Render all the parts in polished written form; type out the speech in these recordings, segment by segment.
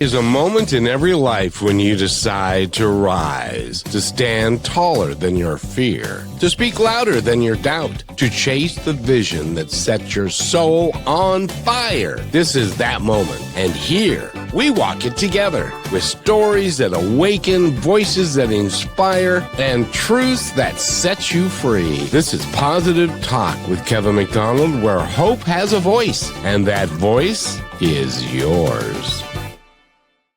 Is a moment in every life when you decide to rise, to stand taller than your fear, to speak louder than your doubt, to chase the vision that sets your soul on fire. This is that moment, and here we walk it together with stories that awaken, voices that inspire, and truths that set you free. This is Positive Talk with Kevin McDonald, where hope has a voice, and that voice is yours.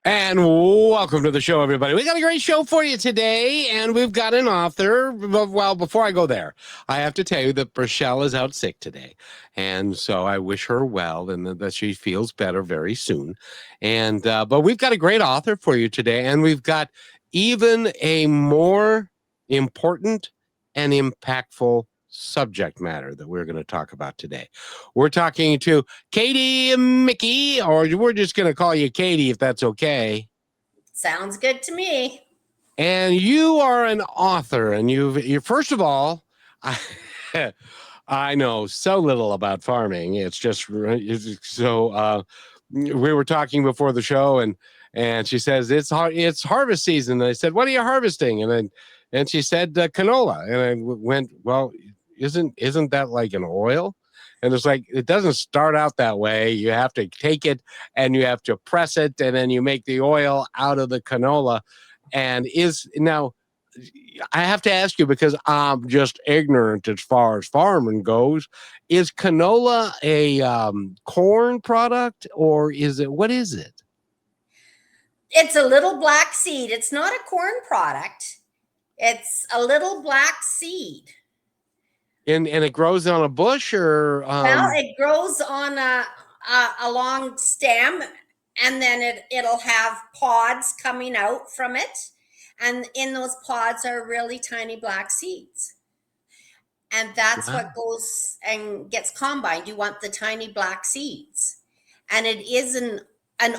And welcome to the show, everybody. We got a great show for you today, and we've got an author. Well, before I go there, I have to tell you that Rochelle is out sick today, and so I wish her well and that she feels better very soon. And but we've got a great author for you today, and we've got even a more important and impactful subject matter that we're going to talk about today. We're talking to Caty and Micky, or we're just going to call you Caty if that's okay. Sounds good to me. And you are an author, and you first of all, I know so little about farming. It's just so. We were talking before the show, and she says it's harvest season. And I said, "What are you harvesting?" And she said canola, and I went, "Well, isn't that like an oil?" And it's like, it doesn't start out that way. You have to take it and you have to press it, and then you make the oil out of the canola. And now I have to ask you, because I'm just ignorant as far as farming goes, is canola a corn product, or what is it? It's a little black seed. It's not a corn product. It's a little black seed. And it grows on a bush, or well, it grows on a long stem, and then it'll have pods coming out from it, and in those pods are really tiny black seeds, and that's Wow. what goes and gets combined. You want the tiny black seeds, and it is an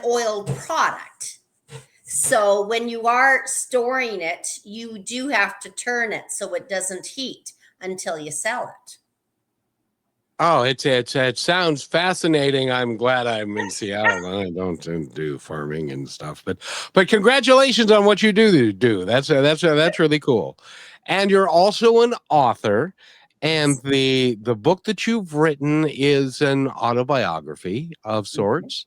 oil product. So when you are storing it, you do have to turn it so it doesn't heat until you sell it. Oh, it sounds fascinating. I'm glad I'm in Seattle and I don't do farming and stuff. But congratulations on what you do. That's really cool. And you're also an author, and the book that you've written is an autobiography of sorts,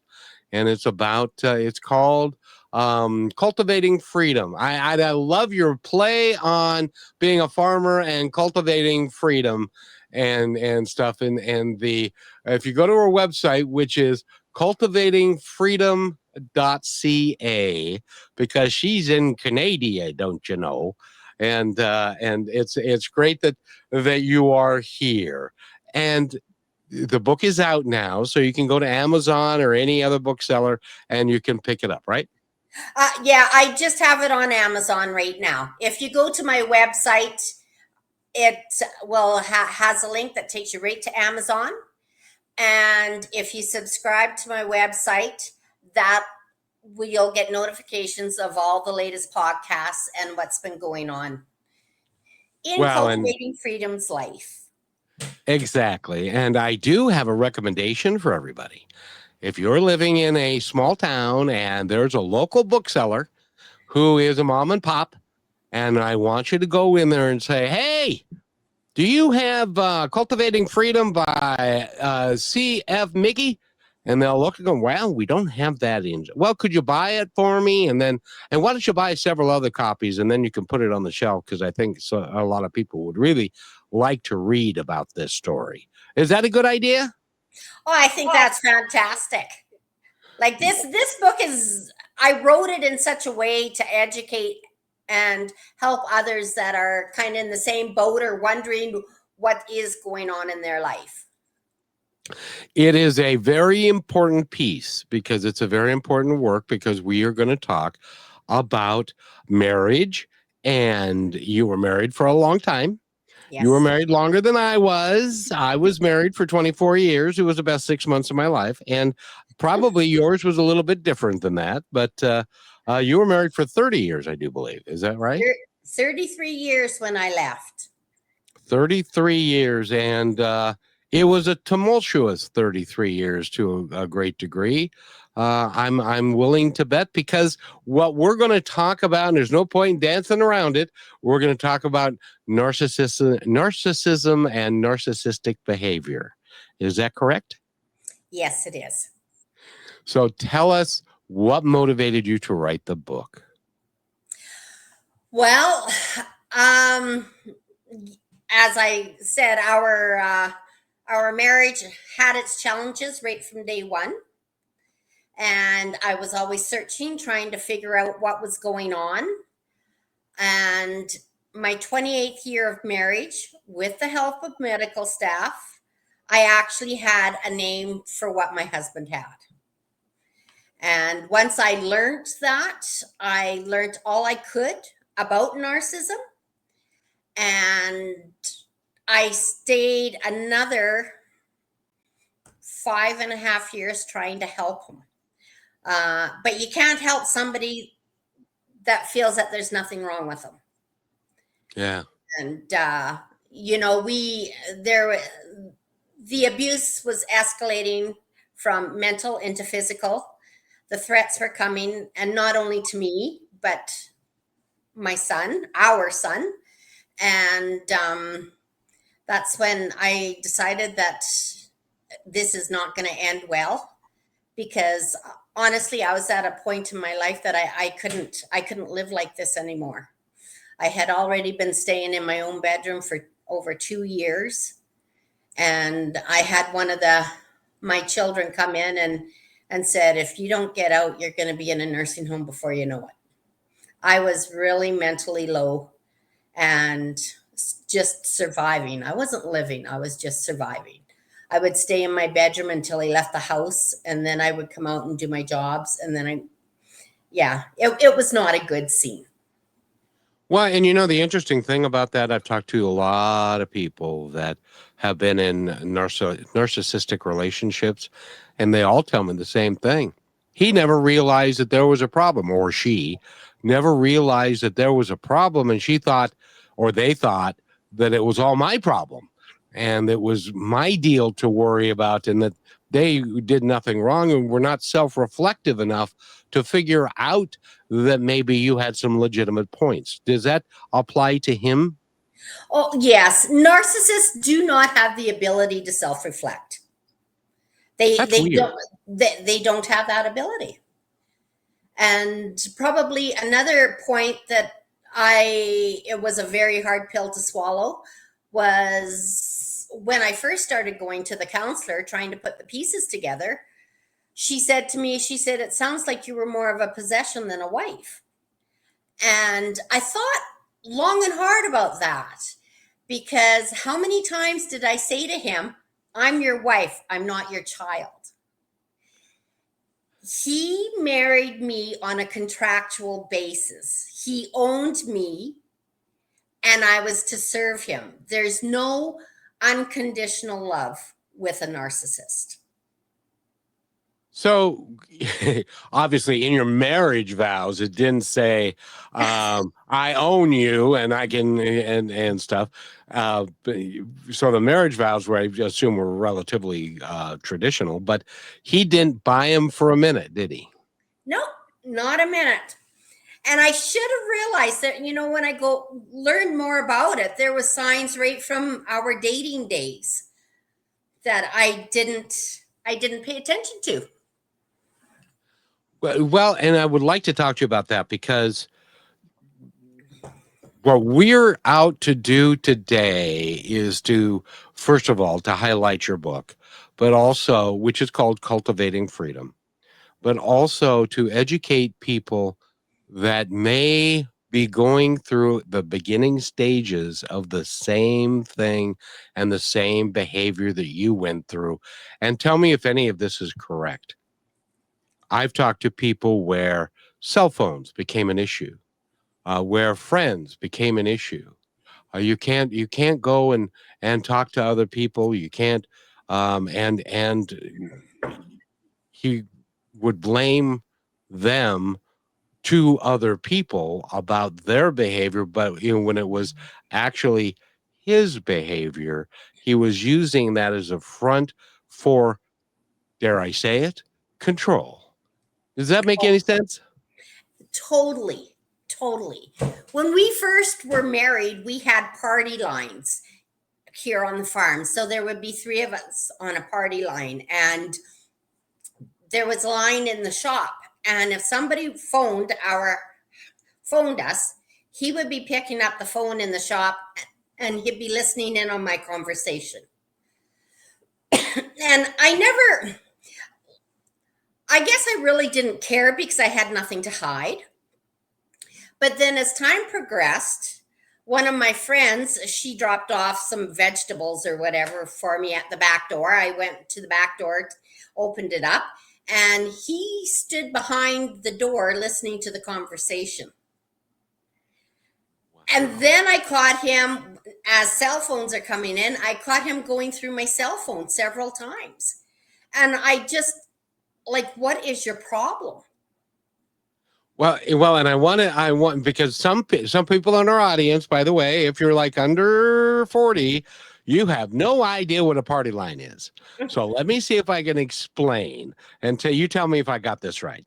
and it's about it's called Cultivating Freedom. I love your play on being a farmer and cultivating freedom and stuff. And if you go to our website, which is cultivatingfreedom.ca, because she's in Canada, don't you know? And it's great that you are here. And the book is out now, so you can go to Amazon or any other bookseller and you can pick it up, right? Yeah, I just have it on Amazon right now. If you go to my website, it will has a link that takes you right to Amazon. And if you subscribe to my website, you'll get notifications of all the latest podcasts and what's been going on in Cultivating Freedom's life. Exactly. And I do have a recommendation for everybody. If you're living in a small town and there's a local bookseller who is a mom and pop, and I want you to go in there and say, "Hey, do you have Cultivating Freedom by C.F. Micky?" And they'll look and go, "Well, we don't have that in." "Well, could you buy it for me? And why don't you buy several other copies, and then you can put it on the shelf, because I think a lot of people would really like to read about this story." Is that a good idea? Oh, I think that's fantastic. Like this book I wrote it in such a way to educate and help others that are kind of in the same boat or wondering what is going on in their life. It is a very important piece, because it's a very important work, because we are going to talk about marriage. And you were married for a long time. Yes. You were married longer than I was. I was married for 24 years. It was the best 6 months of my life. And probably yours was a little bit different than that. But you were married for 30 years, I do believe. Is that right? 33 years when I left. 33 years. And it was a tumultuous 33 years to a great degree. I'm willing to bet, because what we're going to talk about, and there's no point in dancing around it, we're going to talk about narcissism and narcissistic behavior. Is that correct? Yes, it is. So tell us what motivated you to write the book. Well, um, as I said, our marriage had its challenges right from day one, and I was always searching, trying to figure out what was going on. And my 28th year of marriage, with the help of medical staff, I actually had a name for what my husband had. And once I learned that, I learned all I could about narcissism. And I stayed another 5.5 years trying to help him. But you can't help somebody that feels that there's nothing wrong with them. Yeah. And the abuse was escalating from mental into physical. The threats were coming, and not only to me, but my son, our son. And that's when I decided that this is not going to end well, because honestly, I was at a point in my life that I couldn't live like this anymore. I had already been staying in my own bedroom for over 2 years, and I had one of my children come in and said, if you don't get out, you're going to be in a nursing home before you know it. I was really mentally low and just surviving. I wasn't living, I was just surviving. I would stay in my bedroom until he left the house, and then I would come out and do my jobs. And then it was not a good scene. Well, and the interesting thing about that, I've talked to a lot of people that have been in narcissistic relationships, and they all tell me the same thing. He never realized that there was a problem, or she never realized that there was a problem, and she thought, or they thought, that it was all my problem, and it was my deal to worry about, and that they did nothing wrong and were not self-reflective enough to figure out that maybe you had some legitimate points. Does that apply to him? Oh, yes. Narcissists do not have the ability to self-reflect. That's They weird. they don't have that ability. And probably another point that it was a very hard pill to swallow was when I first started going to the counselor trying to put the pieces together. She said to me, it sounds like you were more of a possession than a wife. And I thought long and hard about that, because how many times did I say to him, I'm your wife, I'm not your child? He married me on a contractual basis. He owned me, and I was to serve him. There's no unconditional love with a narcissist. So obviously in your marriage vows, it didn't say, I own you and I can, and stuff. So the marriage vows, where I assume were relatively traditional, but he didn't buy him for a minute, did he? No, not a minute. And I should have realized that, when I go learn more about it, there was signs right from our dating days that I didn't pay attention to. Well, and I would like to talk to you about that, because what we're out to do today is to, first of all, to highlight your book, but also, which is called Cultivating Freedom, but also to educate people that may be going through the beginning stages of the same thing and the same behavior that you went through. And tell me if any of this is correct. I've talked to people where cell phones became an issue, where friends became an issue. You can't go and talk to other people. You can't, and he would blame them to other people about their behavior, but when it was actually his behavior, he was using that as a front for, dare I say it, control. Does that make any sense? Totally. Totally. When we first were married, we had party lines here on the farm. So there would be three of us on a party line, and there was a line in the shop. And if somebody phoned us, he would be picking up the phone in the shop and he'd be listening in on my conversation. And I guess I really didn't care because I had nothing to hide. But then as time progressed, one of my friends, she dropped off some vegetables or whatever for me at the back door. I went to the back door, opened it up, and he stood behind the door listening to the conversation. And then I caught him, as cell phones are coming in, I caught him going through my cell phone several times. And I just, like, what is your problem? Well, and I want because some people in our audience, by the way, if you're like under 40, you have no idea what a party line is. So let me see if I can explain until you tell me if I got this right.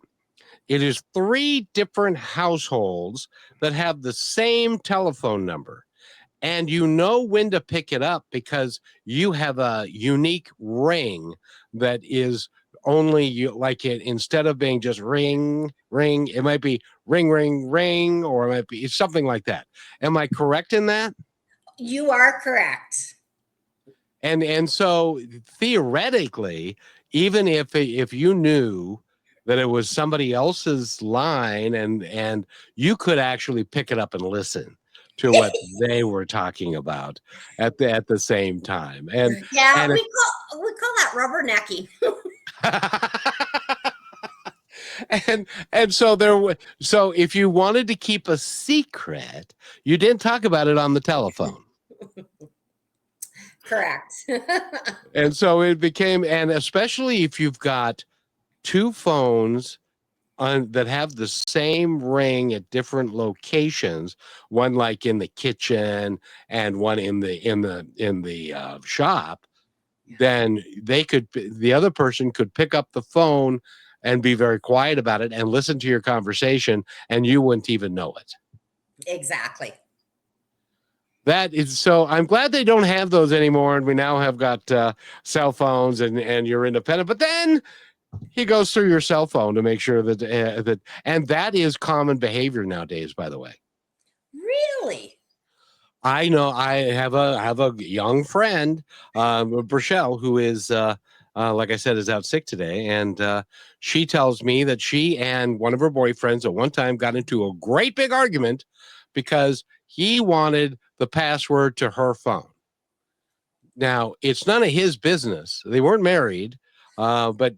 It is 3 different households that have the same telephone number. And you know when to pick it up because you have a unique ring that is only you, like it, instead of being just ring ring, it might be ring ring ring, or it might be something like that. Am I correct in that? You are correct. And so theoretically, even if you knew that it was somebody else's line, and you could actually pick it up and listen to what they were talking about at the same time. Yeah, And we call that rubbernecky. and so so if you wanted to keep a secret, you didn't talk about it on the telephone. Correct. And so it became, and especially if you've got 2 phones that have the same ring at different locations, one like in the kitchen and one in the shop, then the other person could pick up the phone and be very quiet about it and listen to your conversation, and you wouldn't even know it. Exactly. That is, so I'm glad they don't have those anymore, and we now have got cell phones, and you're independent. But then he goes through your cell phone to make sure and that is common behavior nowadays, by the way. Really? I know I have a young friend, Rochelle, who is like I said, is out sick today, and she tells me that she and one of her boyfriends at one time got into a great big argument because he wanted the password to her phone. Now, it's none of his business. They weren't married, but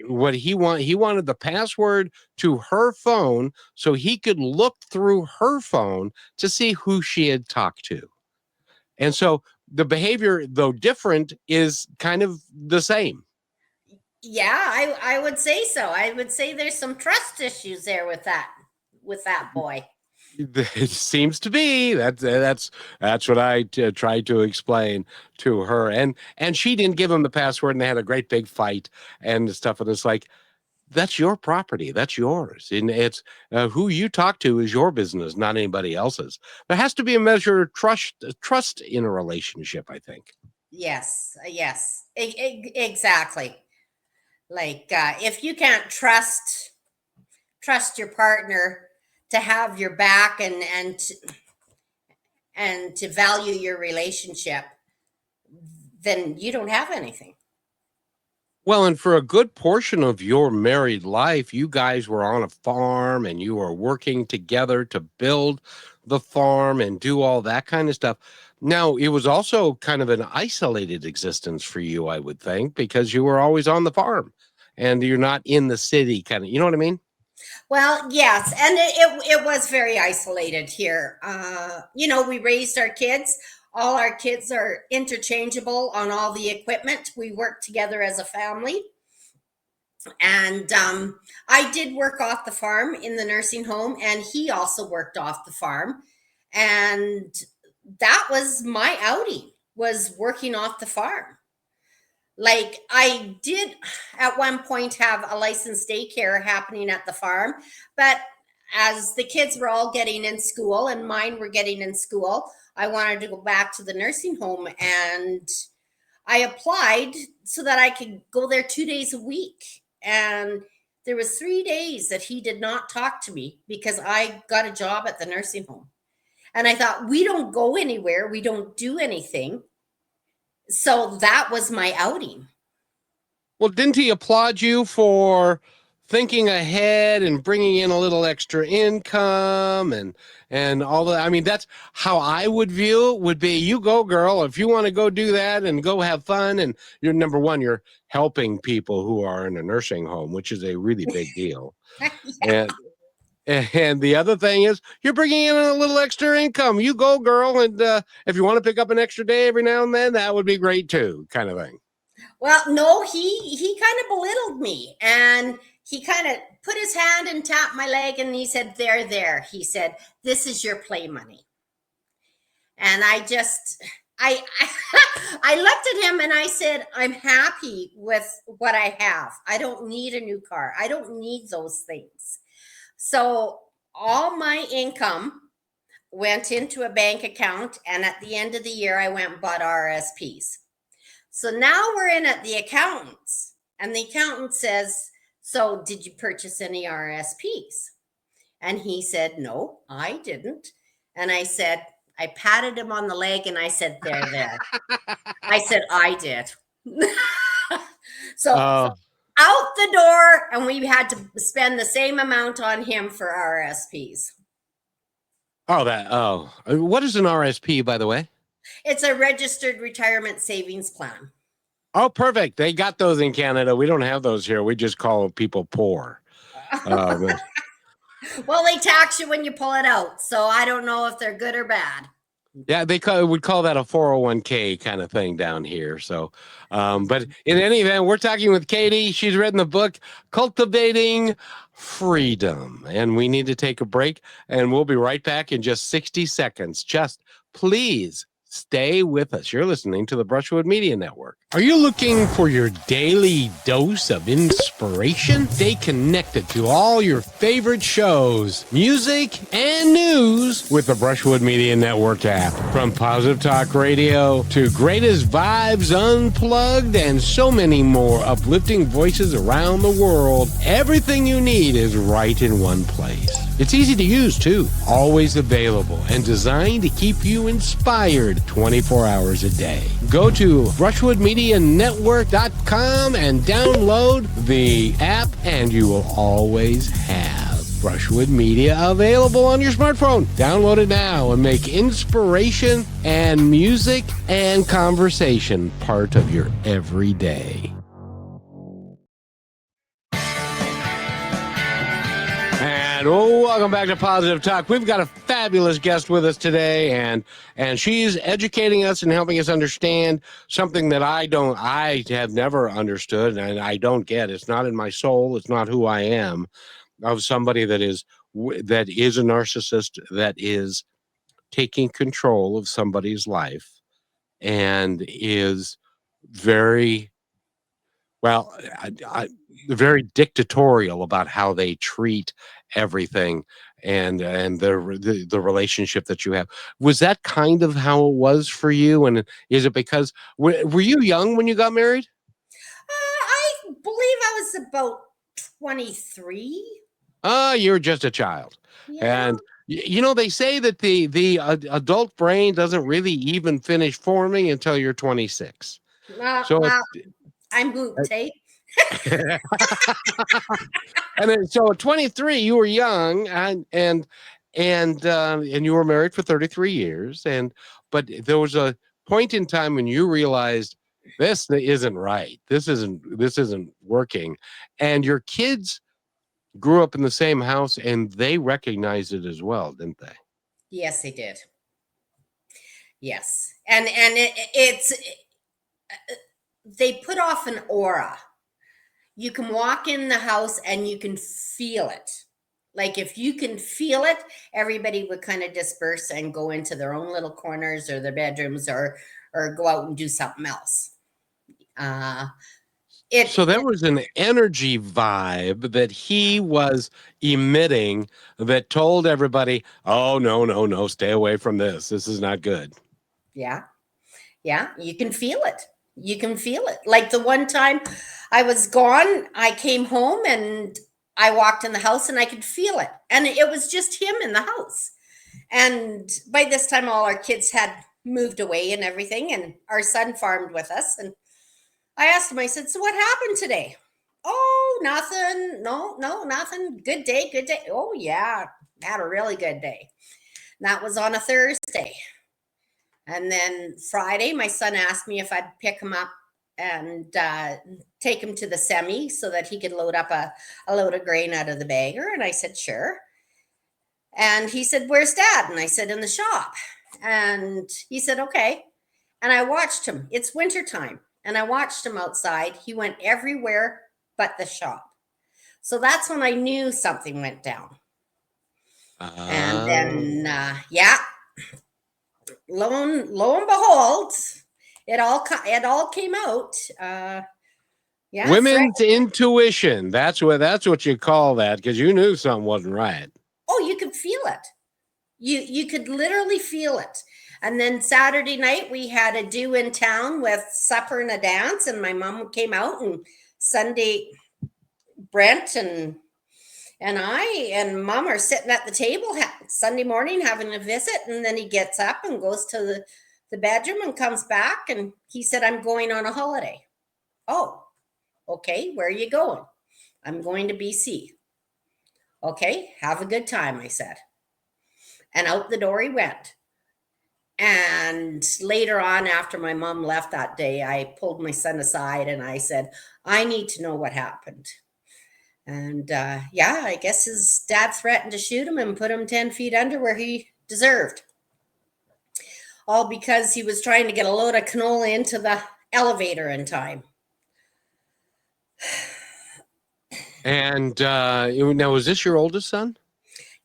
what he wanted the password to her phone so he could look through her phone to see who she had talked to. And so the behavior, though different, is kind of the same. Yeah, I would say so. I would say there's some trust issues there with that boy. It seems to be that's what I tried to explain to her, and she didn't give him the password, and they had a great big fight and stuff. And it's like, that's your property, that's yours, and it's who you talk to is your business, not anybody else's. There has to be a measure of trust in a relationship, I think. Yes, yes, exactly. Like if you can't trust your partner to have your back and to value your relationship, then you don't have anything. Well, and for a good portion of your married life, you guys were on a farm and you were working together to build the farm and do all that kind of stuff. Now, it was also kind of an isolated existence for you, I would think, because you were always on the farm and you're not in the city, kind of, you know what I mean? Well, yes, and it was very isolated here. We raised our kids. All our kids are interchangeable on all the equipment. We work together as a family. And I did work off the farm in the nursing home, and he also worked off the farm. And that was my outing, was working off the farm. Like I did at one point have a licensed daycare happening at the farm, but as the kids were all getting in school and mine were getting in school, I wanted to go back to the nursing home, and I applied so that I could go there 2 days a week. And there was 3 days that he did not talk to me because I got a job at the nursing home. And I thought, we don't go anywhere, we don't do anything. So that was my outing. Well, didn't he applaud you for thinking ahead and bringing in a little extra income and all that? I mean, that's how I would view it, would be, you go, girl. If you want to go do that and go have fun, and you're, number one, you're helping people who are in a nursing home, which is a really big deal. Yeah. And the other thing is, you're bringing in a little extra income. You go, girl, and if you want to pick up an extra day every now and then, that would be great too, kind of thing. Well, no, he kind of belittled me, and he kind of put his hand and tapped my leg, and he said, there. He said, "This is your play money." And I I looked at him and I said, "I'm happy with what I have. I don't need a new car. I don't need those things." So all my income went into a bank account, and at the end of the year I went and bought RSPs. So now we're in at the accountant's, and the accountant says, "So did you purchase any RSPs?" And he said, "No, I didn't." And I said, I patted him on the leg and I said, there. I said, "I did." So Oh, out the door, and we had to spend the same amount on him for RSPs. what is an RSP, by the way? It's a registered retirement savings plan. Oh, perfect. They got those in Canada. We don't have those here. We just call people poor. But Well, they tax you when you pull it out, so I don't know if they're good or bad. yeah, would call that a 401k kind of thing down here. So, but in any event, we're talking with Caty. She's written the book Cultivating Freedom, and we need to take a break, and we'll be right back in just 60 seconds. Just please stay with us. You're listening to the Brushwood Media Network. Are you looking for your daily dose of inspiration? Stay connected to all your favorite shows, music, and news with the Brushwood Media Network app. From Positive Talk Radio to Greatest Vibes Unplugged and so many more uplifting voices around the world, everything you need is right in one place. It's easy to use, too. Always available and designed to keep you inspired 24 hours a day. Go to brushwoodmedianetwork.com and download the app, and you will always have Brushwood Media available on your smartphone. Download it now and make inspiration and music and conversation part of your everyday. And welcome back to Positive Talk. We've got a fabulous guest with us today, and she's educating us and helping us understand something that I have never understood, and I don't get. It's not in my soul. It's not who I am, of somebody that is a narcissist, that is taking control of somebody's life and is very, well, very dictatorial about how they treat everything, and the relationship that you have. Was that kind of how it was for you? And is it because were you young when you got married? I believe I was about 23. You're just a child. Yeah. And they say that the adult brain doesn't really even finish forming until you're 26. So Well, I'm hooped, eh? and then, so at 23, you were young, and you were married for 33 years, but there was a point in time when you realized this isn't right. This isn't working, and your kids grew up in the same house, and they recognized it as well, didn't they? Yes, they did. Yes, and it's they put off an aura. You can walk in the house and you can feel it. Like if you can feel it, everybody would kind of disperse and go into their own little corners or their bedrooms, or go out and do something else. So there was an energy vibe that he was emitting that told everybody, oh, no, stay away from this. This is not good. Yeah. Yeah. You can feel it. You can feel it. Like the one time I was gone, I came home and I walked in the house and I could feel it. And it was just him in the house. And by this time, all our kids had moved away and everything. And our son farmed with us. And I asked him, I said, so what happened today? Oh, nothing. No, nothing. Good day, good day. Oh, yeah. Had a really good day. And that was on a Thursday. And then Friday, my son asked me if I'd pick him up and take him to the semi so that he could load up a load of grain out of the bagger. And I said, sure. And he said, where's dad? And I said, in the shop. And he said, okay. And I watched him. It's wintertime. And I watched him outside. He went everywhere but the shop. So that's when I knew something went down. And then, yeah, lo and behold, it all came out. Yeah, women's intuition. That's what you call that, because you knew something wasn't right. Oh, you could feel it. You could literally feel it. And then Saturday night we had a do in town with supper and a dance, and my mom came out, and Sunday Brent and I and mom are sitting at the table Sunday morning having a visit, and then he gets up and goes to the bedroom and comes back, and he said, I'm going on a holiday. Oh, okay, where are you going? I'm going to BC. Okay, have a good time, I said. And out the door he went. And later on, after my mom left that day, I pulled my son aside and I said, I need to know what happened. And yeah, I guess his dad threatened to shoot him and put him 10 feet under where he deserved. All because he was trying to get a load of canola into the elevator in time. And now, was this your oldest son?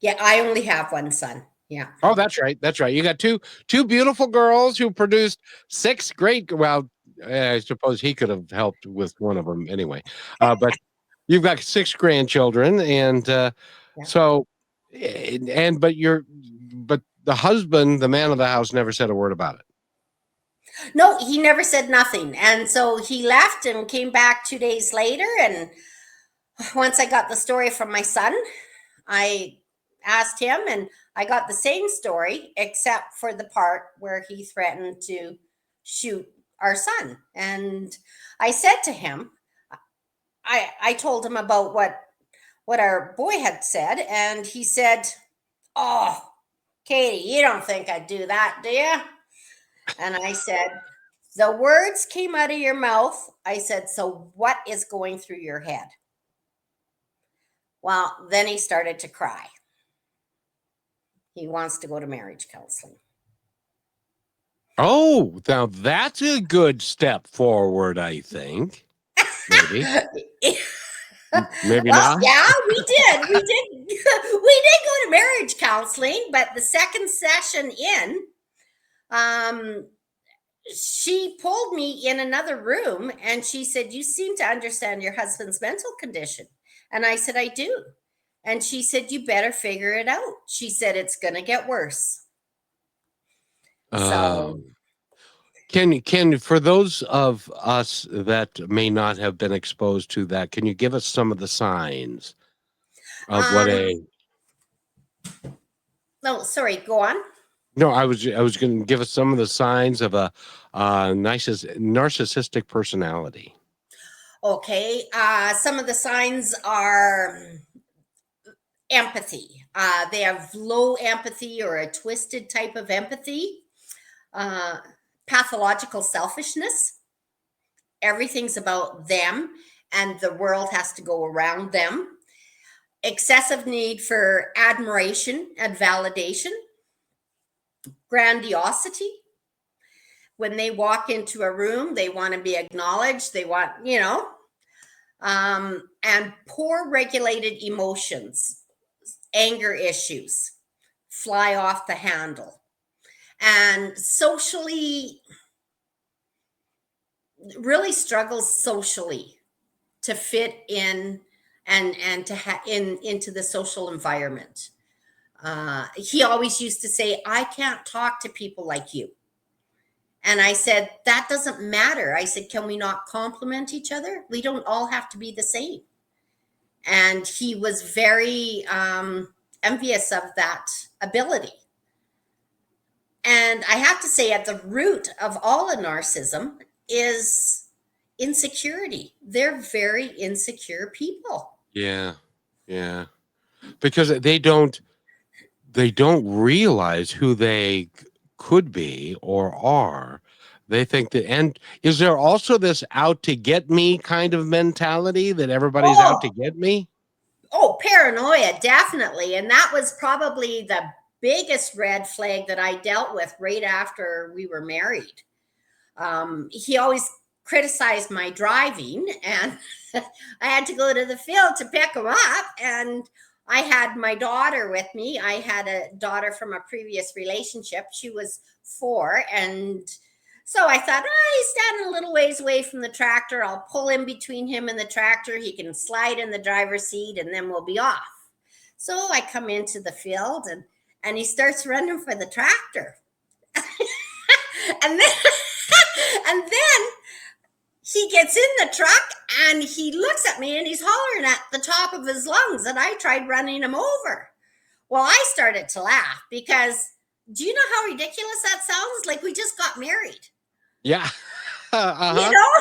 Yeah, I only have one son. Yeah. Oh, that's right. That's right. You got two beautiful girls who produced 6 great. Well, I suppose he could have helped with one of them anyway. But you've got 6 grandchildren, and Yeah. so, but the husband, the man of the house, never said a word about it. No, he never said nothing. And so he left and came back 2 days later. And once I got the story from my son, I asked him, and I got the same story, except for the part where he threatened to shoot our son. And I said to him, I told him about what our boy had said, and he said, oh, Caty, you don't think I'd do that, do you? And I said, the words came out of your mouth. I said, so what is going through your head? Well, then he started to cry. He wants to go to marriage counseling. Oh, now that's a good step forward, I think. Maybe. Maybe well, not. yeah, we did. We did go to marriage counseling, but the second session in, she pulled me in another room and she said, you seem to understand your husband's mental condition. And I said, I do. And she said, you better figure it out. She said, it's going to get worse. So Can for those of us that may not have been exposed to that, can you give us some of the signs of what a no, sorry, go on. no, I was going to give us some of the signs of a narcissistic personality. Okay. Some of the signs are empathy. They have low empathy or a twisted type of empathy. Pathological selfishness. Everything's about them and the world has to go around them. Excessive need for admiration and validation. Grandiosity. When they walk into a room, they want to be acknowledged. They want, and poor regulated emotions, anger issues, fly off the handle. And socially, really struggles socially to fit in and to into the social environment. He always used to say, I can't talk to people like you. And I said, that doesn't matter. I said, can we not compliment each other? We don't all have to be the same. And he was very envious of that ability. And I have to say, at the root of all of narcissism is insecurity. They're very insecure people. Yeah. Yeah. Because they don't realize who they could be or are. They think that, and is there also this out to get me kind of mentality that everybody's out to Oh, get me? oh, paranoia, definitely. And that was probably the biggest red flag that I dealt with right after we were married. He always criticized my driving, and I had to go to the field to pick him up. And I had my daughter with me. I had a daughter from a previous relationship. She was 4. And so I thought, oh, he's standing a little ways away from the tractor. I'll pull in between him and the tractor. He can slide in the driver's seat, and then we'll be off. So I come into the field, and he starts running for the tractor. and then and then he gets in the truck and he looks at me and he's hollering at the top of his lungs, and I tried running him over. Well, I started to laugh because, do you know how ridiculous that sounds? Like we just got married. Yeah. You know?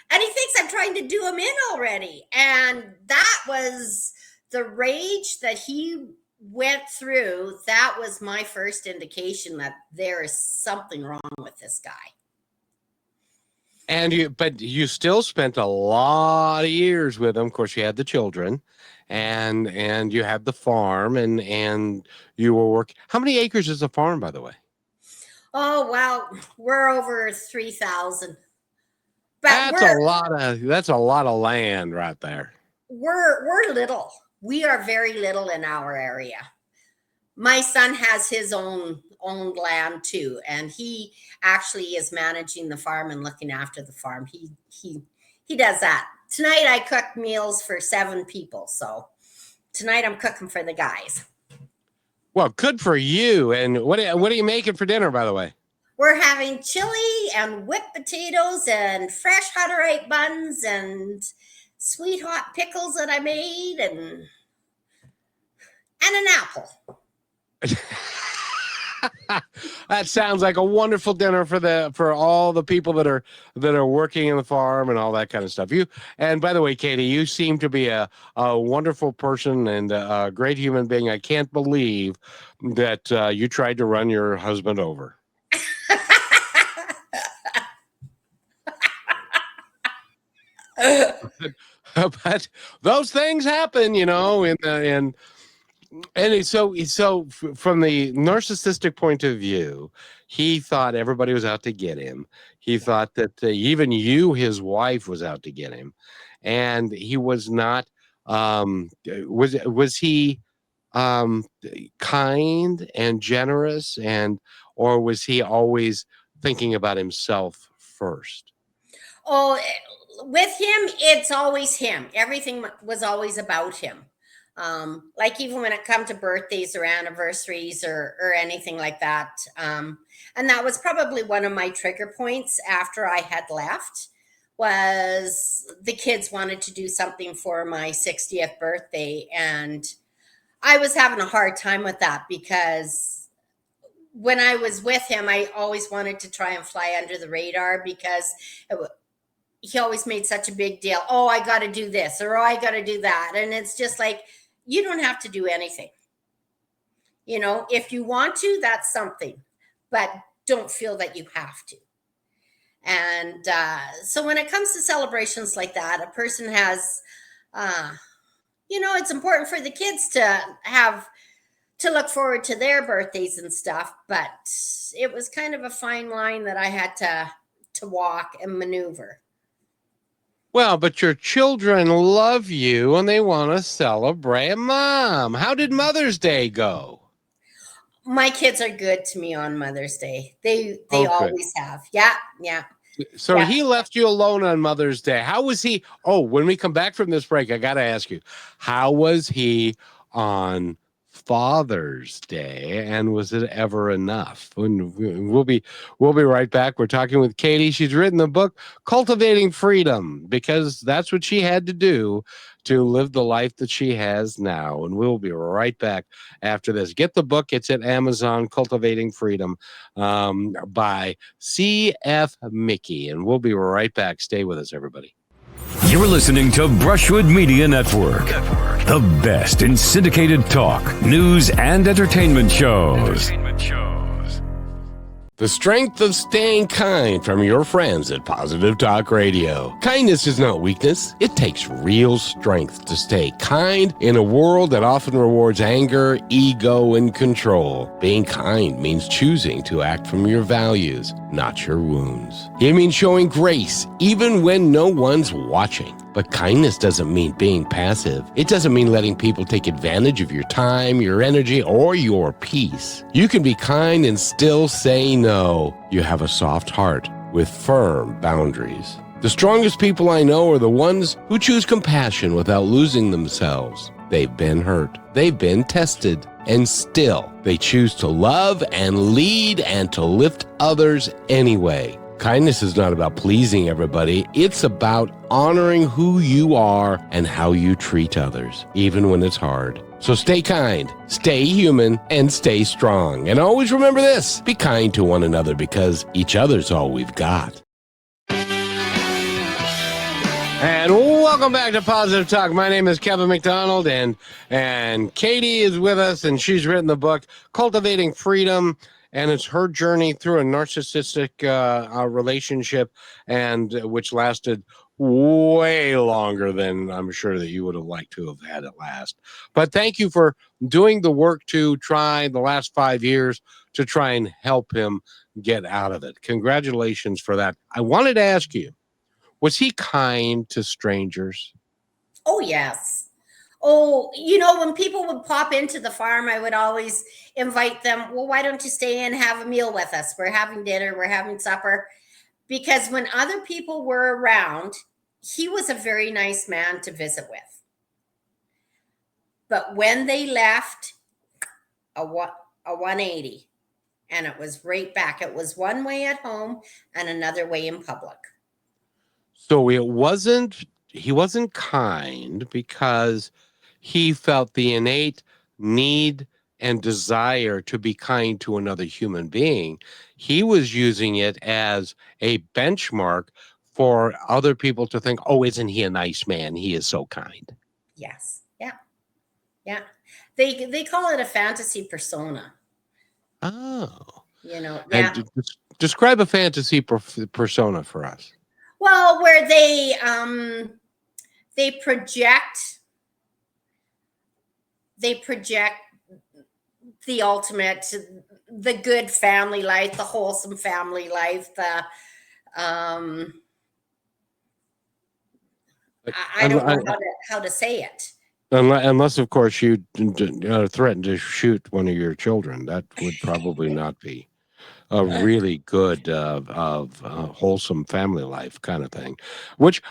And he thinks I'm trying to do him in already. And that was the rage that he went through. That was my first indication that there is something wrong with this guy. But you still spent a lot of years with him. Of course, you had the children, and you had the farm, and you were working. How many acres is the farm, by the way? Oh, well, we're over 3,000. But That's a lot of land right there. we're little. We are very little in our area. My son has his own land too, and he actually is managing the farm and looking after the farm. He does that. Tonight I cooked meals for 7 people, so tonight I'm cooking for the guys. Well, good for you. And what are you making for dinner, by the way? We're having chili and whipped potatoes and fresh Hutterite buns and sweet hot pickles that I made, and an apple. That sounds like a wonderful dinner for all the people that are working in the farm and all that kind of stuff. And by the way, Caty, you seem to be a wonderful person and a great human being. I can't believe that you tried to run your husband over. But those things happen, and so from the narcissistic point of view, he thought everybody was out to get him. He thought that even you, his wife, was out to get him, and he was not. Was he kind and generous, or was he always thinking about himself first? Oh, with him, it's always him. Everything was always about him. Like even when it comes to birthdays or anniversaries or anything like that. And that was probably one of my trigger points after I had left, was the kids wanted to do something for my 60th birthday. And I was having a hard time with that because when I was with him, I always wanted to try and fly under the radar because he always made such a big deal. Oh, I got to do this, or oh, I got to do that. And it's just like, you don't have to do anything. If you want to, that's something, but don't feel that you have to. And so when it comes to celebrations like that, a person has, it's important for the kids to look forward to their birthdays and stuff. But it was kind of a fine line that I had to walk and maneuver. Well, but your children love you and they want to celebrate Mom. How did Mother's Day go? My kids are good to me on Mother's Day. They always have. Yeah. So Yeah. he left you alone on Mother's Day. How was he? Oh, when we come back from this break, I got to ask you, how was he on Father's Day, and was it ever enough? We'll be right back. We're talking with Caty. She's written the book Cultivating Freedom, because that's what she had to do to live the life that she has now. And we'll be right back after this. Get the book. It's at Amazon, Cultivating Freedom, by C.F. Micky. And we'll be right back. Stay with us, everybody. You're listening to Brushwood Media Network, the best in syndicated talk, news, and entertainment shows. The strength of staying kind from your friends at Positive Talk Radio. Kindness is not weakness. It takes real strength to stay kind in a world that often rewards anger, ego, and control. Being kind means choosing to act from your values, not your wounds. It means showing grace even when no one's watching. But kindness doesn't mean being passive. It doesn't mean letting people take advantage of your time, your energy, or your peace. You can be kind and still say no. You have a soft heart with firm boundaries. The strongest people I know are the ones who choose compassion without losing themselves. They've been hurt. They've been tested. And still, they choose to love and lead and to lift others anyway. Kindness is not about pleasing everybody. It's about honoring who you are and how you treat others, even when it's hard. So stay kind, stay human, and stay strong. And always remember this: be kind to one another, because each other's all we've got. And welcome back to Positive Talk. My name is Kevin McDonald, and Caty is with us, and she's written the book Cultivating Freedom. And it's her journey through a narcissistic relationship, and which lasted way longer than I'm sure that you would have liked to have had it last. But thank you for doing the work to try the last 5 years to try and help him get out of it. Congratulations for that. I wanted to ask you, was he kind to strangers? Oh, yes. Oh, when people would pop into the farm, I would always invite them. Well, why don't you stay and have a meal with us? We're having dinner, we're having supper. Because when other people were around, he was a very nice man to visit with. But when they left, a 180, and it was right back. It was one way at home and another way in public. So he wasn't kind because he felt the innate need and desire to be kind to another human being. He was using it as a benchmark for other people to think, oh, isn't he a nice man? He is so kind. Yes. Yeah. Yeah. They call it a fantasy persona. Oh. Yeah. And describe a fantasy persona for us. Well, where they project the ultimate, the good family life, the wholesome family life, the I don't know how to say it. Unless, of course, you threaten to shoot one of your children. That would probably not be a really good, wholesome family life kind of thing. Which,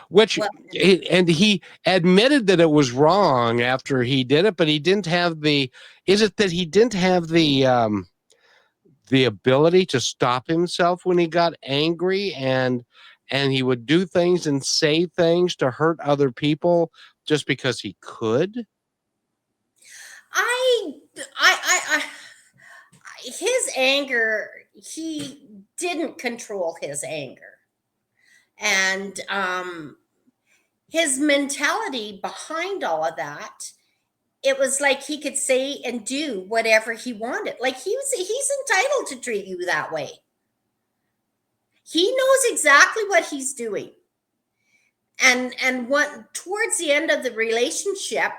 and he admitted that it was wrong after he did it, but he didn't have the. Is it that he didn't have the ability to stop himself when he got angry, and he would do things and say things to hurt other people just because he could? His anger, he didn't control his anger. And his mentality behind all of that, it was like he could say and do whatever he wanted. Like he's entitled to treat you that way. He knows exactly what he's doing. And what towards the end of the relationship,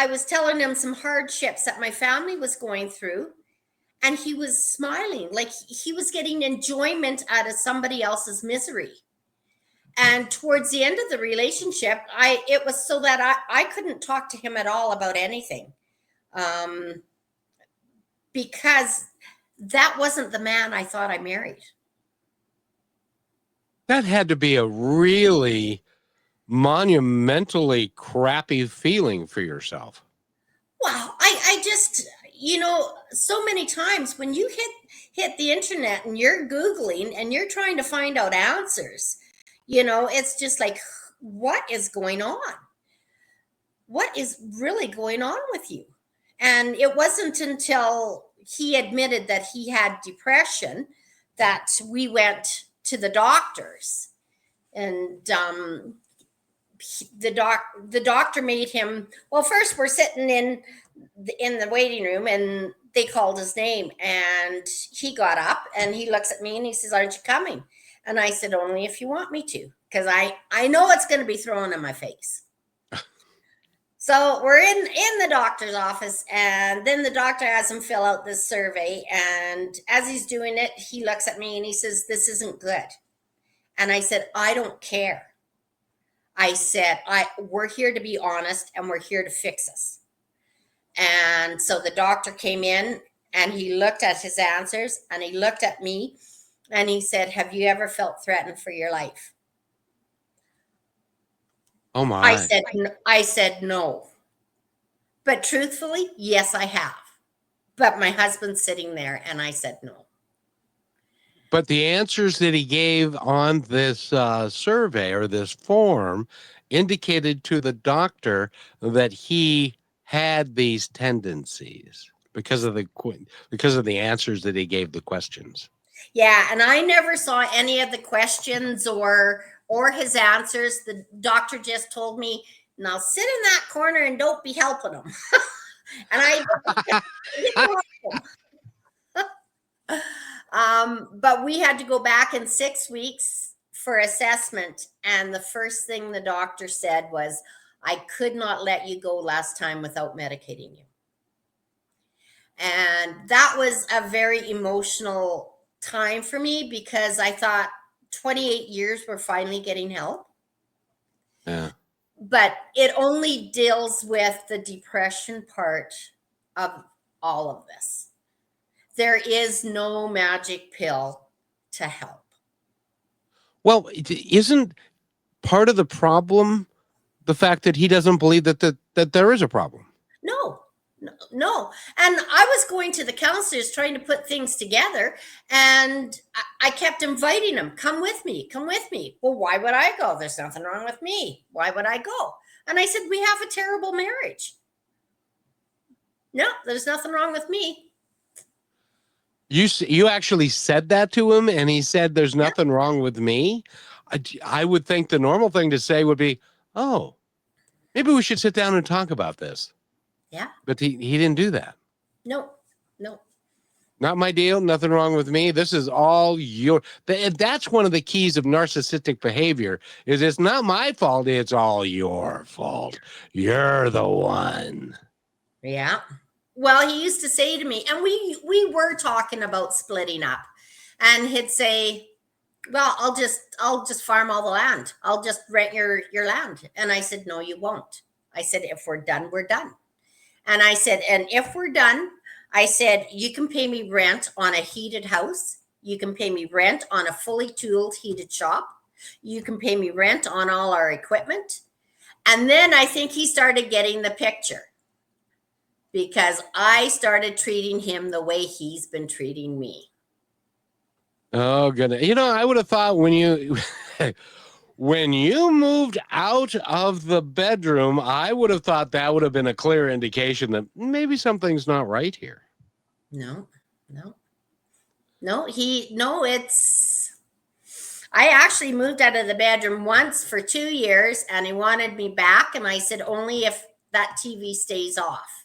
I was telling him some hardships that my family was going through, and he was smiling like he was getting enjoyment out of somebody else's misery. And towards the end of the relationship, it was so that I couldn't talk to him at all about anything, because that wasn't the man I thought I married. That had to be a really monumentally crappy feeling for yourself. Wow, I just, so many times when you hit the internet and you're Googling and you're trying to find out answers, it's just like, what is going on? What is really going on with you? And it wasn't until he admitted that he had depression that we went to the doctors. And the doctor made him, well, first we're sitting in the waiting room and they called his name, and he got up and he looks at me and he says, aren't you coming? And I said, only if you want me to, because I know it's going to be thrown in my face. So we're in the doctor's office, and then the doctor has him fill out this survey, and as he's doing it, he looks at me and he says, this isn't good. And I said, I don't care. I said, we're here to be honest, and we're here to fix this. And so the doctor came in and he looked at his answers and he looked at me and he said, have you ever felt threatened for your life? Oh my. I said no. But truthfully, yes, I have. But my husband's sitting there and I said no. But the answers that he gave on this survey or this form indicated to the doctor that he had these tendencies because of the answers that he gave the questions. Yeah, and I never saw any of the questions or his answers. The doctor just told me, now sit in that corner and don't be helping him. And I but we had to go back in 6 weeks for assessment. And the first thing the doctor said was, I could not let you go last time without medicating you. And that was a very emotional time for me because I thought 28 years we're finally getting help. Yeah. But it only deals with the depression part of all of this. There is no magic pill to help. Well, isn't part of the problem the fact that he doesn't believe that there is a problem? No. And I was going to the counselors trying to put things together, and I kept inviting them, come with me. Well, why would I go? There's nothing wrong with me. Why would I go? And I said, we have a terrible marriage. No, there's nothing wrong with me. You actually said that to him, and he said, there's nothing wrong with me? I would think the normal thing to say would be, oh, maybe we should sit down and talk about this. Yeah. But he didn't do that. No. Not my deal. Nothing wrong with me. This is all your. That's one of the keys of narcissistic behavior. Is it's not my fault. It's all your fault. You're the one. Yeah. Well, he used to say to me, and we were talking about splitting up, and he'd say, well, I'll just farm all the land. I'll just rent your land. And I said, no, you won't. I said, if we're done, we're done. And I said, and if we're done, I said, you can pay me rent on a heated house. You can pay me rent on a fully tooled heated shop. You can pay me rent on all our equipment. And then I think he started getting the picture because I started treating him the way he's been treating me. Oh, goodness. I would have thought when you moved out of the bedroom, I would have thought that would have been a clear indication that maybe something's not right here. No, I actually moved out of the bedroom once for 2 years and he wanted me back. And I said, only if that TV stays off.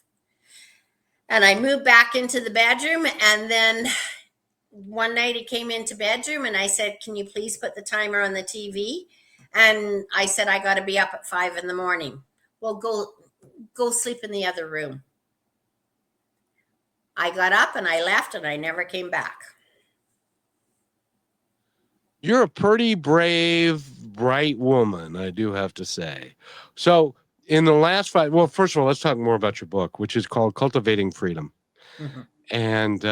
And I moved back into the bedroom, and then one night he came into bedroom and I said, can you please put the timer on the TV? And I said, I got to be up at 5 a.m. Well, go sleep in the other room. I got up and I left and I never came back. You're a pretty brave, bright woman, I do have to say. So in the last first of all, let's talk more about your book, which is called Cultivating Freedom. Mm-hmm. And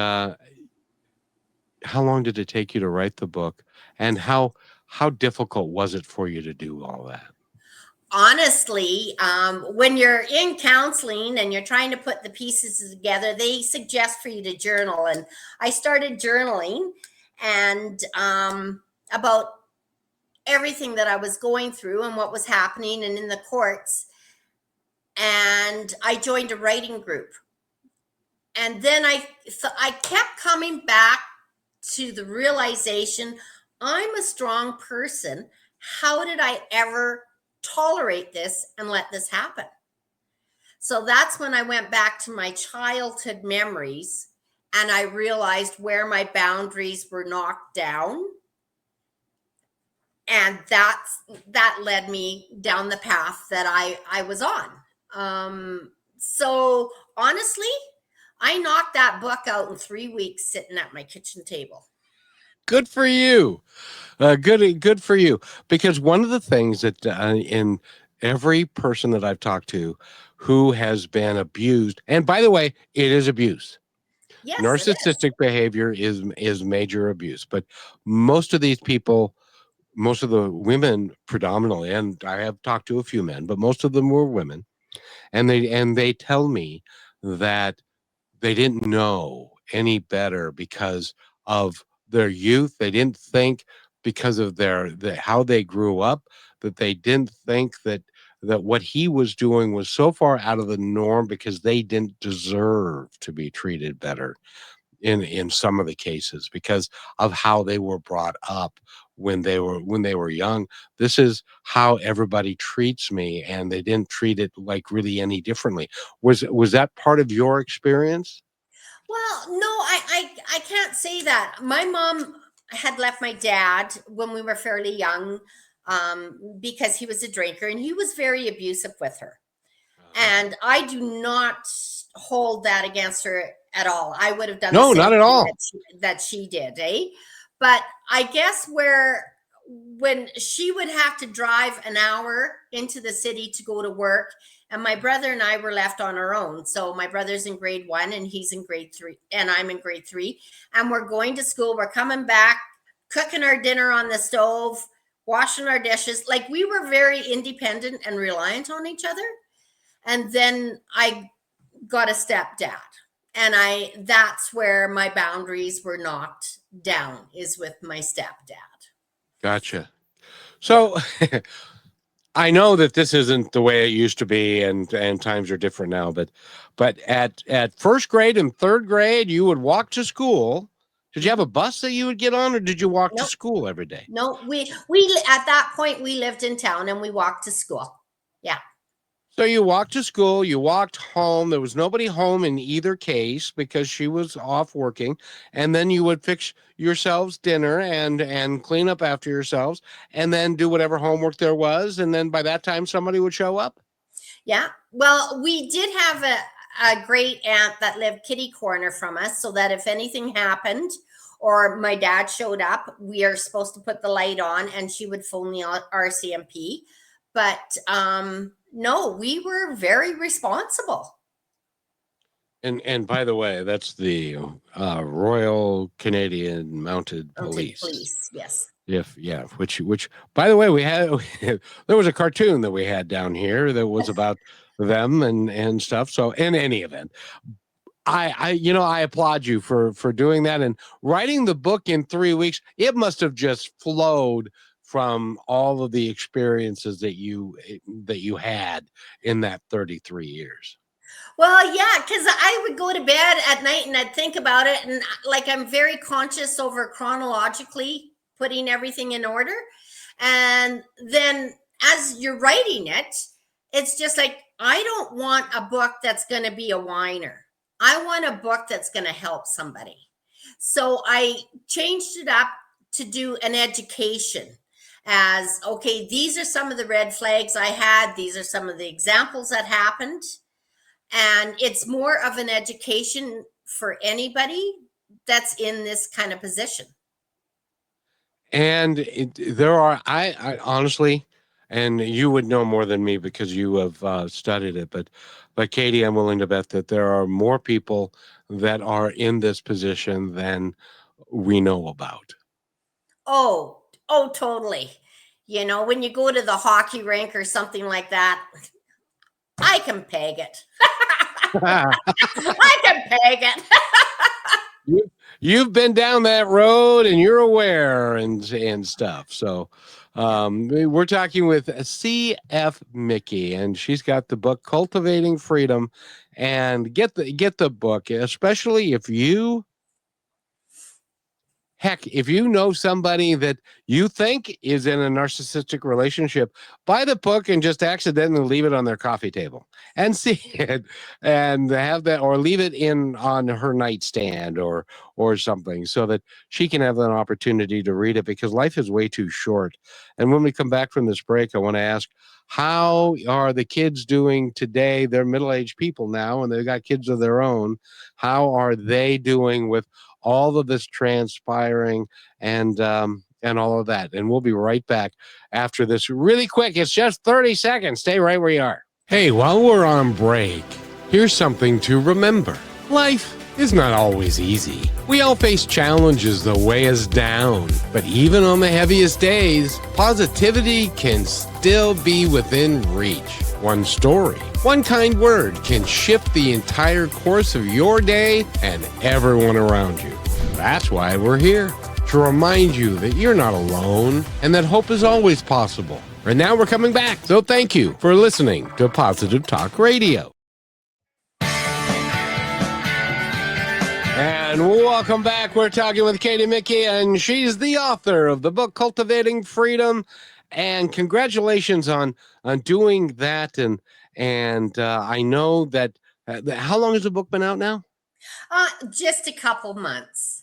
how long did it take you to write the book, and how difficult was it for you to do all that? Honestly, when you're in counseling and you're trying to put the pieces together, they suggest for you to journal. And I started journaling and about everything that I was going through and what was happening and in the courts. And I joined a writing group. And then I kept coming back to the realization I'm a strong person. How did I ever tolerate this and let this happen? So that's when I went back to my childhood memories and I realized where my boundaries were knocked down. And that led me down the path that I was on. So honestly, I knocked that book out in 3 weeks sitting at my kitchen table. Good for you. Good for you. Because one of the things that in every person that I've talked to who has been abused, and by the way, it is abuse. Yes, it is. Narcissistic behavior is major abuse. But most of these people, most of the women predominantly, and I have talked to a few men, but most of them were women, and they tell me that they didn't know any better because of their youth. They didn't think because of how they grew up, that they didn't think that what he was doing was so far out of the norm because they didn't deserve to be treated better in some of the cases because of how they were brought up when they were young. This is how everybody treats me, and they didn't treat it like really any differently. Was that part of your experience? Well, no, I can't say that. My mom had left my dad when we were fairly young because he was a drinker and he was very abusive with her. And I do not hold that against her at all. I would have done the No, same not at thing all. that she did, eh? But I guess when she would have to drive an hour into the city to go to work, and my brother and I were left on our own. So my brother's in grade 1 and he's in grade 3 and I'm in grade 3, and we're going to school, we're coming back, cooking our dinner on the stove, washing our dishes. Like, we were very independent and reliant on each other. And then I got a stepdad, and that's where my boundaries were knocked down, is with my stepdad. Gotcha. Yeah. So I know that this isn't the way it used to be, and times are different now. But at first grade and third grade, you would walk to school. Did you have a bus that you would get on, or did you walk to Nope. school every day? No, at that point we lived in town and we walked to school. Yeah. So you walked to school, you walked home. There was nobody home in either case because she was off working, and then you would fix yourselves dinner and clean up after yourselves, and then do whatever homework there was, and then by that time somebody would show up. Yeah. Well, we did have a great aunt that lived kitty corner from us, so that if anything happened or my dad showed up, we are supposed to put the light on and she would phone the RCMP. But no, we were very responsible. And by the way, that's the Royal Canadian Mounted Mounted Police. police, yes. Which by the way, we had there was a cartoon that we had down here that was about them and stuff. So in any event, I applaud you for doing that and writing the book in 3 weeks. It must have just flowed from all of the experiences that you had in that 33 years. Well, yeah, because I would go to bed at night and I'd think about it. And like, I'm very conscious over chronologically putting everything in order. And then as you're writing it, it's just like, I don't want a book that's going to be a whiner. I want a book that's going to help somebody. So I changed it up to do an education, as okay, these are some of the red flags I had. These are some of the examples that happened. And it's more of an education for anybody that's in this kind of position. And there are, I honestly, and you would know more than me because you have studied it, but Caty, I'm willing to bet that there are more people that are in this position than we know about. Oh, totally. You know, when you go to the hockey rink or something like that, I can peg it. I can peg it. You've been down that road and you're aware and stuff. So we're talking with CF Micky, and she's got the book Cultivating Freedom. And get the book, especially if you know somebody that you think is in a narcissistic relationship, buy the book and just accidentally leave it on their coffee table and see it, and have that, or leave it on her nightstand or something, so that she can have an opportunity to read it, because life is way too short. And when we come back from this break, I want to ask, how are the kids doing today? They're middle-aged people now, and they've got kids of their own. How are they doing with all of this transpiring and all of that? And we'll be right back after this really quick. It's just 30 seconds. Stay right where you are. Hey, while we're on break, here's something to remember. Life is not always easy. We all face challenges that weigh us down, but even on the heaviest days, positivity can still be within reach. One story, one kind word can shift the entire course of your day and everyone around you. That's why we're here, to remind you that you're not alone and that hope is always possible. And now we're coming back, so thank you for listening to Positive Talk Radio. And welcome back. We're talking with Caty Micky, and she's the author of the book Cultivating Freedom. And congratulations on doing that. And I know that. How long has the book been out now? Just a couple months.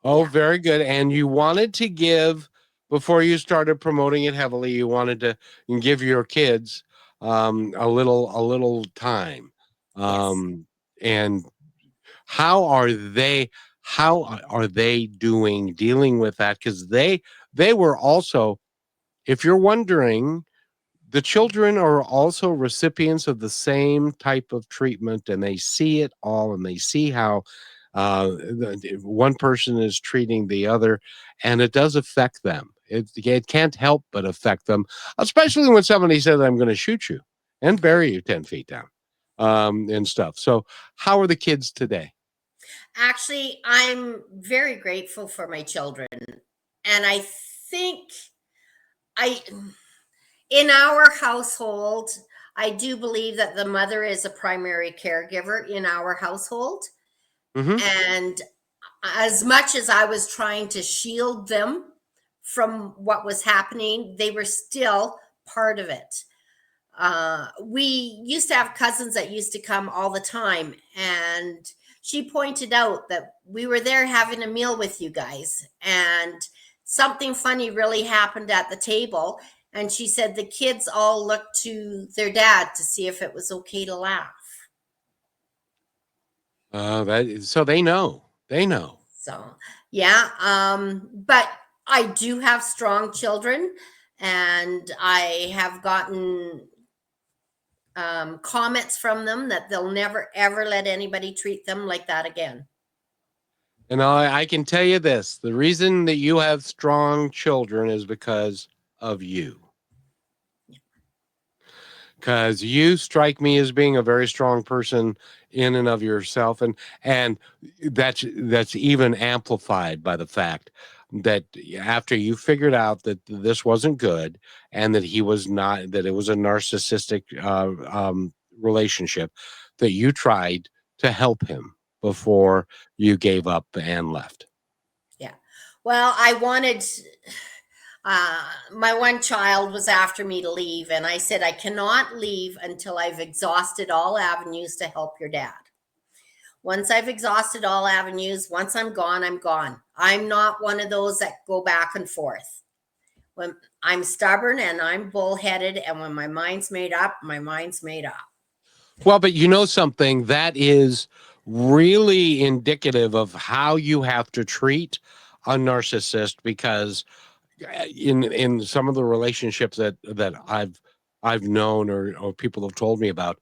Oh, yeah. Very good. And you wanted to give, before you started promoting it heavily, you wanted to give your kids a little time. Yes. And how are they dealing with that? Because they were also, if you're wondering, the children are also recipients of the same type of treatment, and they see it all, and they see how one person is treating the other, and it does affect them. It can't help but affect them, especially when somebody says, "I'm going to shoot you and bury you 10 feet down," and stuff. So how are the kids today? Actually, I'm very grateful for my children. And I think in our household, I do believe that the mother is a primary caregiver in our household. Mm-hmm. And as much as I was trying to shield them from what was happening, they were still part of it. We used to have cousins that used to come all the time, and she pointed out that we were there having a meal with you guys, and something funny really happened at the table. And she said the kids all looked to their dad to see if it was okay to laugh. So they know. So, yeah. But I do have strong children, and I have gotten comments from them that they'll never, ever let anybody treat them like that again. And I can tell you this, the reason that you have strong children is because of you. Because you strike me as being a very strong person in and of yourself, and that's even amplified by the fact that after you figured out that this wasn't good, and that he was not, that it was a narcissistic relationship, that you tried to help him before you gave up and left. Yeah. Well, I wanted. My one child was after me to leave, and I said, I cannot leave until I've exhausted all avenues to help your dad. Once I've exhausted all avenues, once I'm gone, I'm gone. I'm not one of those that go back and forth. When I'm stubborn and I'm bullheaded, and when my mind's made up, my mind's made up. Well, but you know something, that is really indicative of how you have to treat a narcissist, because in some of the relationships that I've known, or people have told me about,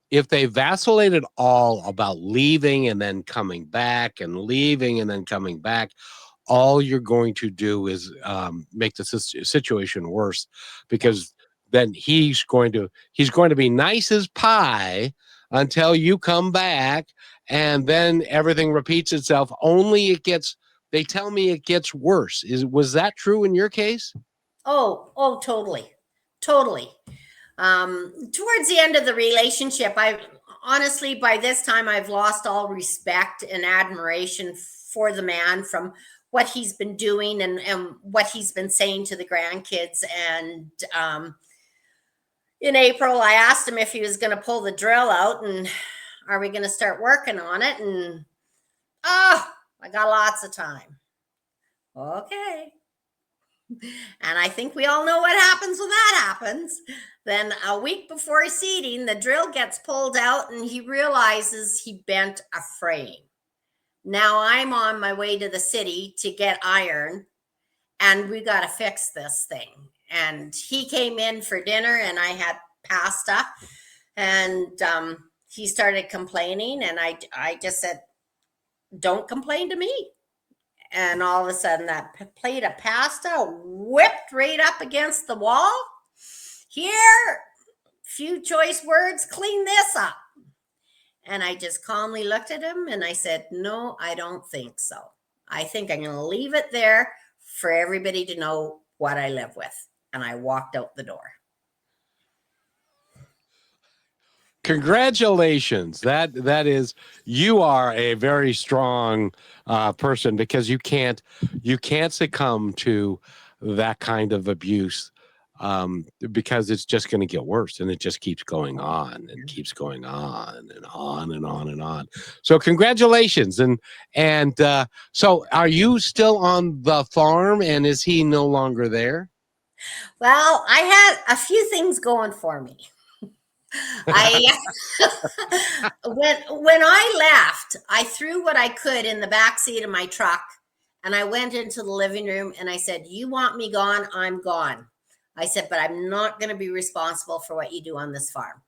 if they vacillated all about leaving and then coming back and leaving and then coming back, all you're going to do is make the situation worse, because then he's going to be nice as pie until you come back, and then everything repeats itself. Only they tell me it gets worse. Was that true in your case? Oh, totally. Totally. Towards the end of the relationship, I honestly, by this time, I've lost all respect and admiration for the man from what he's been doing and what he's been saying to the grandkids. And in April, I asked him if he was going to pull the drill out and are we going to start working on it? And I got lots of time. Okay. And I think we all know what happens when that happens. Then a week before seeding, the drill gets pulled out and he realizes he bent a frame. Now I'm on my way to the city to get iron, and we got to fix this thing. And he came in for dinner and I had pasta, and he started complaining, and I just said, don't complain to me. And all of a sudden that plate of pasta whipped right up against the wall. Here, few choice words, clean this up. And I just calmly looked at him and I said, no, I don't think so. I think I'm going to leave it there for everybody to know what I live with. And I walked out the door. Congratulations. That is, you are a very strong person, because you can't succumb to that kind of abuse, because it's just going to get worse, and it just keeps going on and keeps going on and on and on and on. So congratulations. And so are you still on the farm, and is he no longer there? Well, I had a few things going for me. When I left, I threw what I could in the back seat of my truck, and I went into the living room and I said, you want me gone? I'm gone. I said, but I'm not going to be responsible for what you do on this farm.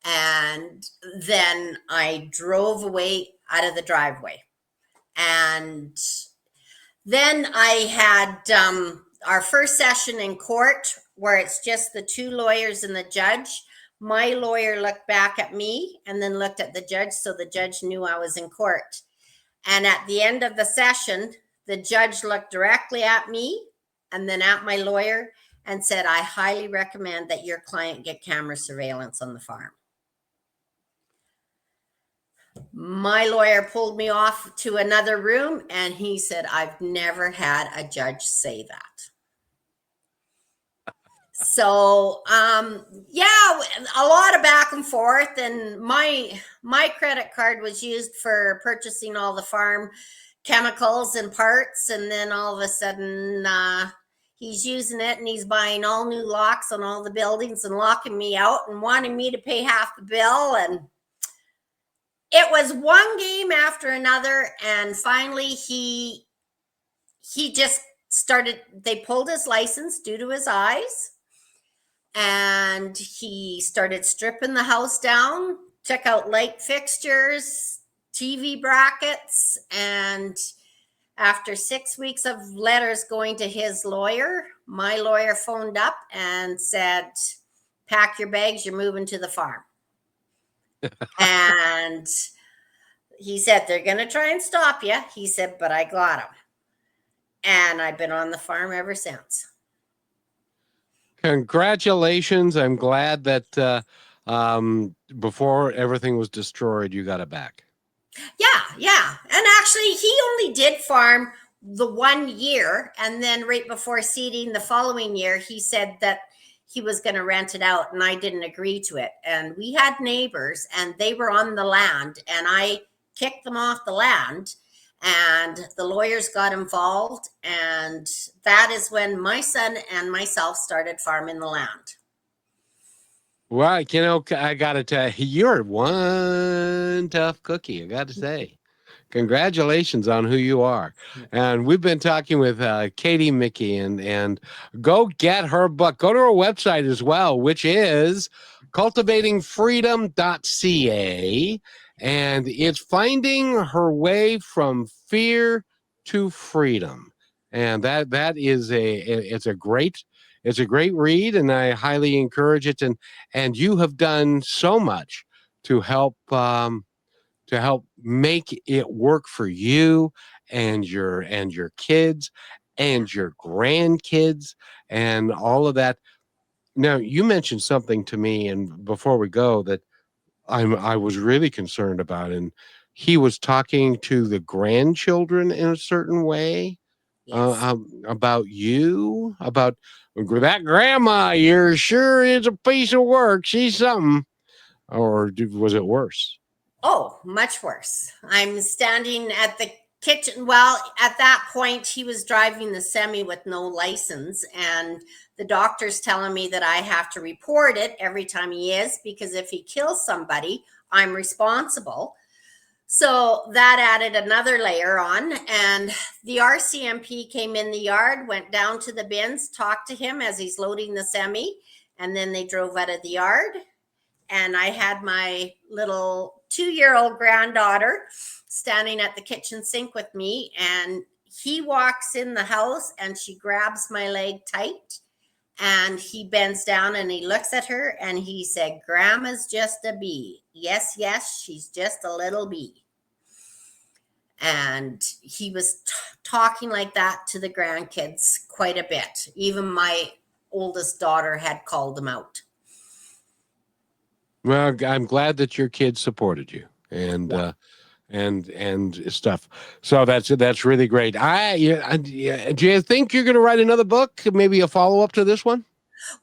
And then I drove away out of the driveway. And then I had our first session in court, where it's just the two lawyers and the judge. My lawyer looked back at me and then looked at the judge, so the judge knew I was in court. And at the end of the session, the judge looked directly at me and then at my lawyer and said, I highly recommend that your client get camera surveillance on the farm. My lawyer pulled me off to another room and he said, I've never had a judge say that. So, yeah, a lot of back and forth, and my credit card was used for purchasing all the farm chemicals and parts. And then all of a sudden, he's using it and he's buying all new locks on all the buildings and locking me out and wanting me to pay half the bill. And it was one game after another. And finally he just started, they pulled his license due to his eyes. And he started stripping the house down, took out light fixtures, TV brackets. And after 6 weeks of letters going to his lawyer, my lawyer phoned up and said, pack your bags, you're moving to the farm. And he said, they're going to try and stop you. He said, but I got him. And I've been on the farm ever since. Congratulations. I'm glad that before everything was destroyed, you got it back. Yeah. And actually, he only did farm the 1 year. And then right before seeding the following year, he said that he was going to rent it out. And I didn't agree to it. And we had neighbors and they were on the land. And I kicked them off the land. And the lawyers got involved, and that is when my son and myself started farming the land. Well, you know, I got to tell you, you're one tough cookie, I got to say. Congratulations on who you are. And we've been talking with Caty Micky, and go get her book. Go to her website as well, which is cultivatingfreedom.ca. And it's finding her way from fear to Freedom. And that is it's a great read, and I highly encourage it. And you have done so much to help make it work for you and your kids and your grandkids and all of that. Now, you mentioned something to me, and before we go, that I was really concerned about, and he was talking to the grandchildren in a certain way Yes. about you, about that grandma. You're sure is a piece of work. She's something, or was it worse? Oh, much worse. I'm standing at the kitchen. Well, at that point, he was driving the semi with no license, and the doctor's telling me that I have to report it every time he is, because if he kills somebody, I'm responsible. So that added another layer on. And the RCMP came in the yard, went down to the bins, talked to him as he's loading the semi, and then they drove out of the yard. And I had my little 2-year-old granddaughter standing at the kitchen sink with me. And he walks in the house and she grabs my leg tight. And he bends down and he looks at her and he said, "Grandma's just a bee. Yes, yes, she's just a little bee." And he was talking like that to the grandkids quite a bit. Even my oldest daughter had called him out. Well, I'm glad that your kids supported you Yeah. and stuff. So that's really great. Do you think you're going to write another book, maybe a follow up to this one?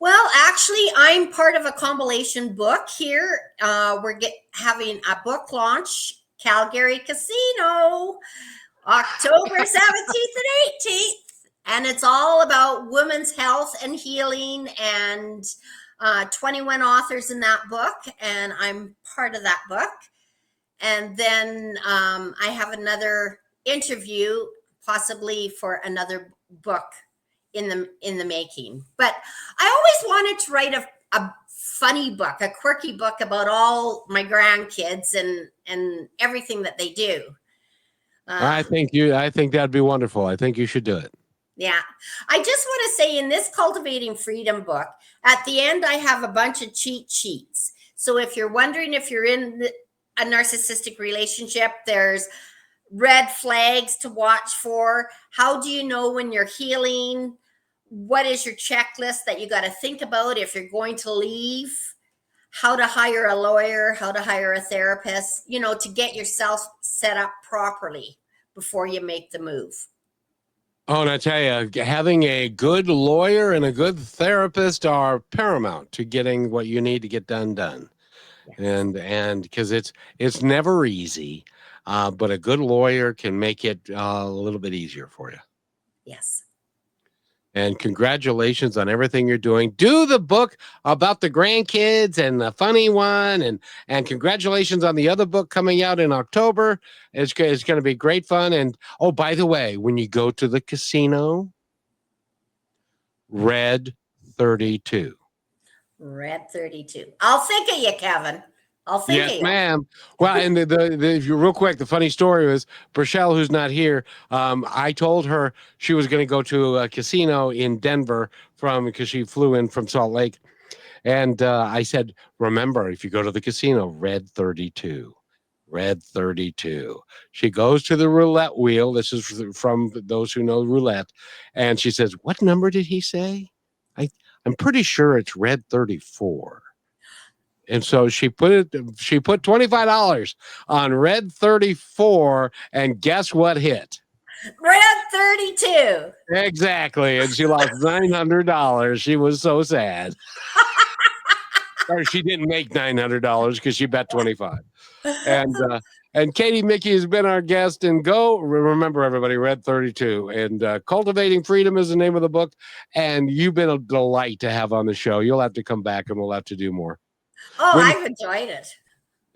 Well, actually, I'm part of a compilation book here. We're having a book launch, Calgary Casino, October 17th and 18th. And it's all about women's health and healing, and 21 authors in that book. And I'm part of that book. And then I have another interview, possibly for another book in the making. But I always wanted to write a funny book, a quirky book about all my grandkids and everything that they do. I think that'd be wonderful. I think you should do it. Yeah. I just want to say, in this Cultivating Freedom book, at the end, I have a bunch of cheat sheets. So if you're wondering if you're in a narcissistic relationship, there's red flags to watch for. How do you know when you're healing? What is your checklist that you got to think about if you're going to leave? How to hire a lawyer, how to hire a therapist, to get yourself set up properly before you make the move. Oh, and I tell you, having a good lawyer and a good therapist are paramount to getting what you need to get done. Yes. And because it's never easy, but a good lawyer can make it a little bit easier for you. Yes. And congratulations on everything you're doing. Do the book about the grandkids and the funny one, and congratulations on the other book coming out in October. It's going to be great fun. And oh, by the way, when you go to the casino, Red 32. Red 32. I'll think of you, Kevin. I'll think Yes, of you. ma'am. Well, and if you real quick, the funny story was Rochelle, who's not here. I told her she was going to go to a casino in Denver because she flew in from Salt Lake, and I said, remember, if you go to the casino, Red 32. Red 32. She goes to the roulette wheel. This is from those who know roulette, and she says, "What number did he say?" I'm pretty sure it's Red 34. And so she put $25 on Red 34, and guess what hit? Red 32. Exactly. And she lost $900. She was so sad. Or she didn't make $900 because she bet 25. And Caty, Micky has been our guest. And remember, everybody, Red 32. And Cultivating Freedom is the name of the book. And you've been a delight to have on the show. You'll have to come back and we'll have to do more. Oh, I've enjoyed it.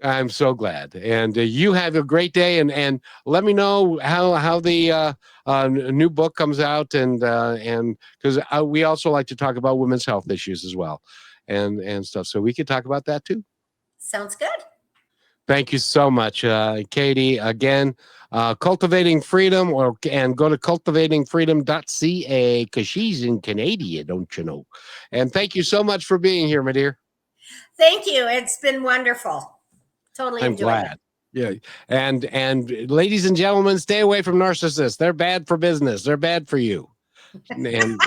I'm so glad. And you have a great day. And let me know how the new book comes out. And because we also like to talk about women's health issues as well and stuff. So we could talk about that too. Sounds good. Thank you so much, Caty. Again, Cultivating Freedom, and go to cultivatingfreedom.ca because she's in Canada, don't you know? And thank you so much for being here, my dear. Thank you. It's been wonderful. Totally I'm enjoyed glad. it. Yeah. And ladies and gentlemen, stay away from narcissists. They're bad for business. They're bad for you. And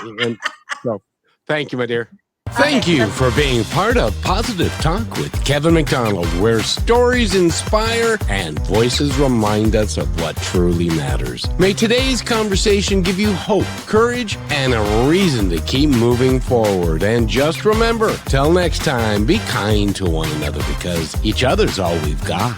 so thank you, my dear. Thank you for being part of Positive Talk with Kevin McDonald, where stories inspire and voices remind us of what truly matters. May today's conversation give you hope, courage, and a reason to keep moving forward. And just remember, till next time, be kind to one another because each other's all we've got.